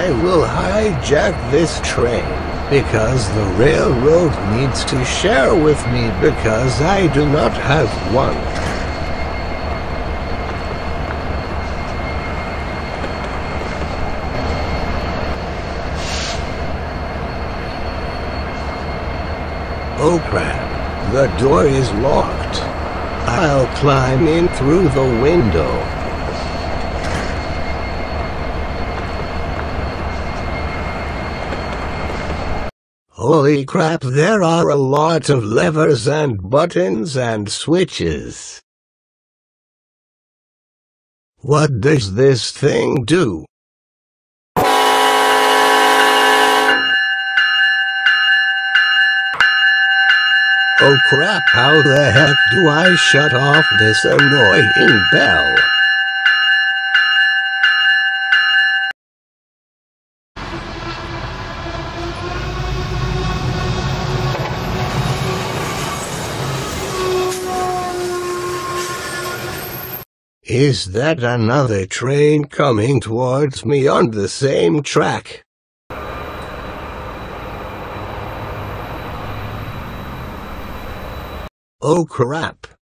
I will hijack this train, because the railroad needs to share with me because I do not have one. Oh crap, the door is locked. I'll climb in through the window. Holy crap, there are a lot of levers and buttons and switches. What does this thing do? Oh crap, how the heck do I shut off this annoying bell? Is that another train coming towards me on the same track? Oh crap.